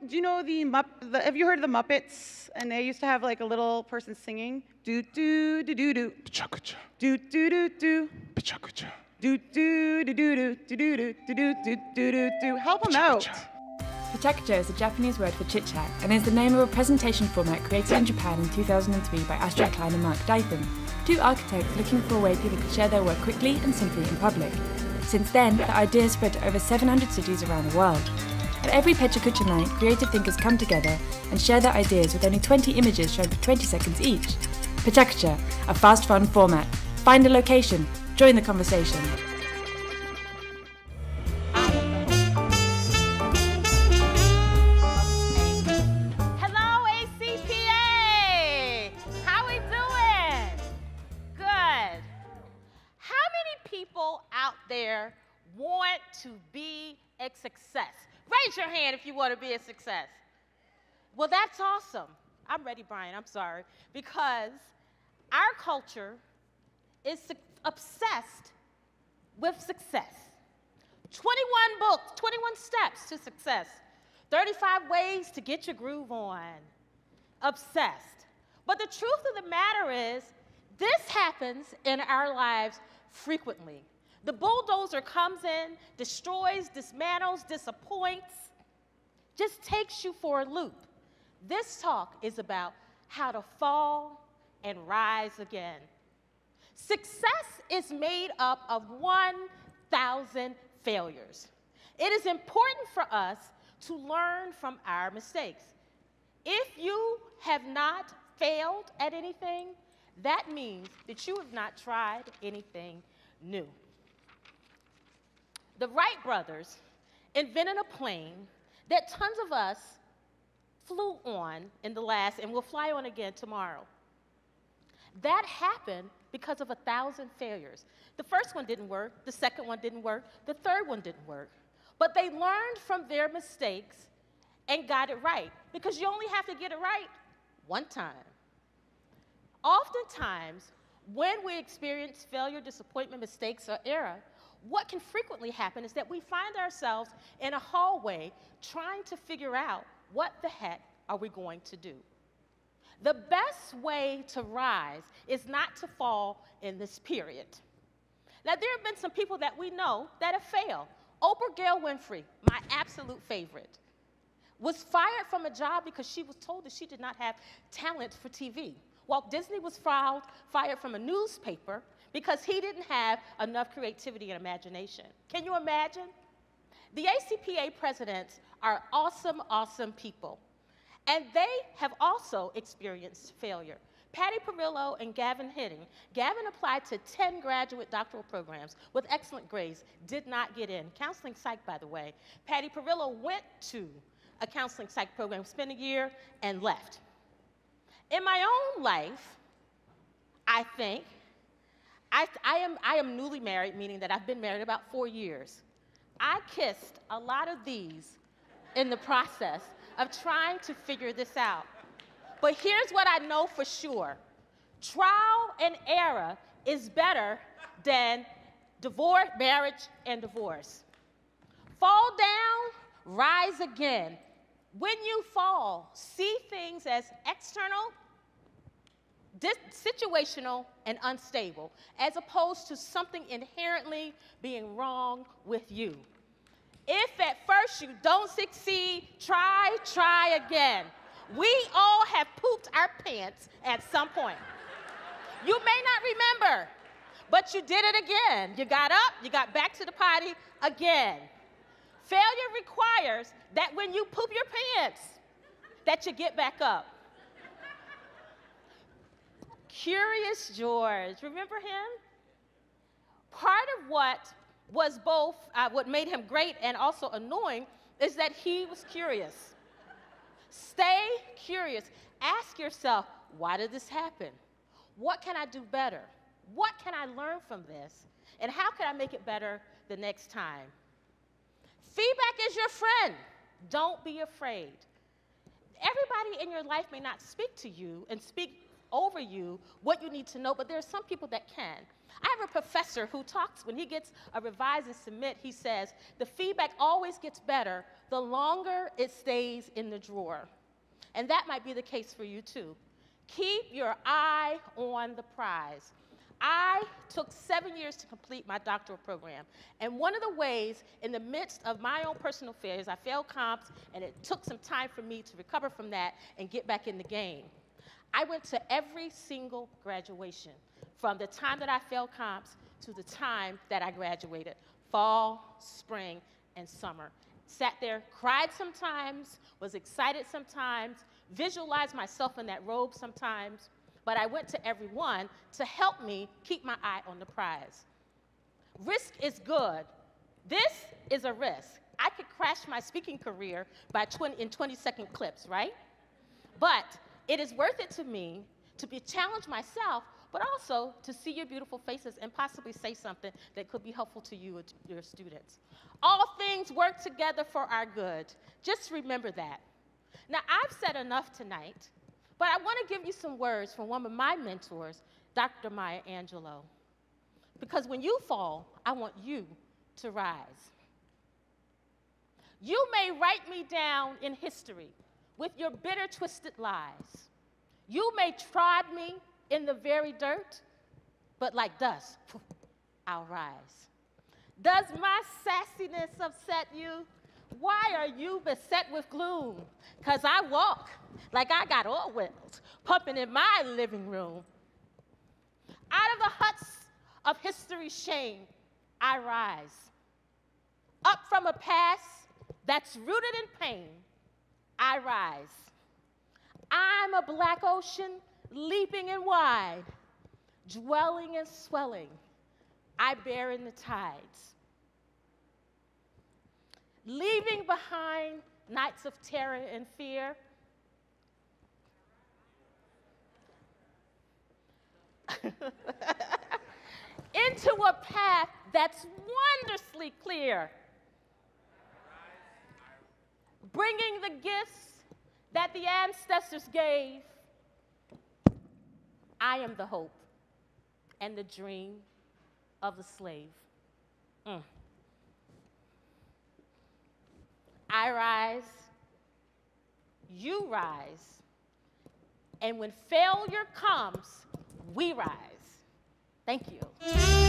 Do you know have you heard of the Muppets? And they used to have like a little person singing. Do do do do do. Pecha Kucha. Do do do do. Pecha Kucha. Do do do do do do do do do do do do do. Help them out. Pecha Kucha is a Japanese word for chit-chat and is the name of a presentation format created in Japan in 2003 by Astrid Klein and Mark Dytham, two architects looking for a way people could share their work quickly and simply in public. Since then, the idea has spread to over 700 cities around the world. At every Pecha Kucha night, creative thinkers come together and share their ideas with only 20 images shown for 20 seconds each. Pecha Kucha, a fast, fun format. Find a location, join the conversation. Hello, ACPA! How we doing? Good. How many people out there want to be a success? Raise your hand if you want to be a success. Well, that's awesome. I'm ready, Brian, I'm sorry. Because our culture is obsessed with success. 21 books, 21 steps to success. 35 ways to get your groove on. Obsessed. But the truth of the matter is, this happens in our lives frequently. The bulldozer comes in, destroys, dismantles, disappoints, just takes you for a loop. This talk is about how to fall and rise again. Success is made up of 1,000 failures. It is important for us to learn from our mistakes. If you have not failed at anything, that means that you have not tried anything new. The Wright brothers invented a plane that tons of us flew on in the last, and will fly on again tomorrow. That happened because of 1,000 failures. The first one didn't work, the second one didn't work, the third one didn't work. But they learned from their mistakes and got it right, because you only have to get it right one time. Oftentimes, when we experience failure, disappointment, mistakes, or error, what can frequently happen is that we find ourselves in a hallway trying to figure out what the heck are we going to do. The best way to rise is not to fall in this period. Now, there have been some people that we know that have failed. Oprah Gail Winfrey, my absolute favorite, was fired from a job because she was told that she did not have talent for TV. Walt Disney was fired from a newspaper because he didn't have enough creativity and imagination. Can you imagine? The ACPA presidents are awesome, awesome people. And they have also experienced failure. Patty Perillo and Gavin Hitting. Gavin applied to 10 graduate doctoral programs with excellent grades, did not get in. Counseling psych, by the way. Patty Perillo went to a counseling psych program, spent a year, and left. In my own life, I think, I am newly married, meaning that I've been married about 4 years. I kissed a lot of these in the process of trying to figure this out. But here's what I know for sure. Trial and error is better than divorce, marriage, and divorce. Fall down, rise again. When you fall, see things as external, situational, and unstable, as opposed to something inherently being wrong with you. If at first you don't succeed, try again. We all have pooped our pants at some point. You may not remember, but you did it again. You got up, you got back to the potty again. Failure requires that when you poop your pants, that you get back up. Curious George, remember him? Part of what was both what made him great and also annoying is that he was curious. Stay curious. Ask yourself, why did this happen? What can I do better? What can I learn from this? And how can I make it better the next time? Feedback is your friend. Don't be afraid. Everybody in your life may not speak to you and speak over you what you need to know, but there are some people that can. I have a professor who talks, when he gets a revise and submit, he says, the feedback always gets better the longer it stays in the drawer. And that might be the case for you too. Keep your eye on the prize. I took 7 years to complete my doctoral program. And one of the ways, in the midst of my own personal failures, I failed comps, and it took some time for me to recover from that and get back in the game. I went to every single graduation, from the time that I failed comps to the time that I graduated, fall, spring, and summer. Sat there, cried sometimes, was excited sometimes, visualized myself in that robe sometimes, but I went to every one to help me keep my eye on the prize. Risk is good. This is a risk. I could crash my speaking career in 20-second clips, right? But it is worth it to me to challenge myself, but also to see your beautiful faces and possibly say something that could be helpful to you or to your students. All things work together for our good. Just remember that. Now, I've said enough tonight, but I want to give you some words from one of my mentors, Dr. Maya Angelou. Because when you fall, I want you to rise. You may write me down in history with your bitter, twisted lies. You may trod me in the very dirt, but like dust, I'll rise. Does my sassiness upset you? Why are you beset with gloom? 'Cause I walk like I got oil wells pumping in my living room. Out of the huts of history's shame, I rise. Up from a past that's rooted in pain, I rise. I'm a black ocean leaping and wide, dwelling and swelling, I bear in the tides. Leaving behind nights of terror and fear, into a path that's wondrously clear, bringing the gifts that the ancestors gave. I am the hope and the dream of the slave. I rise, you rise, and when failure comes, we rise. Thank you.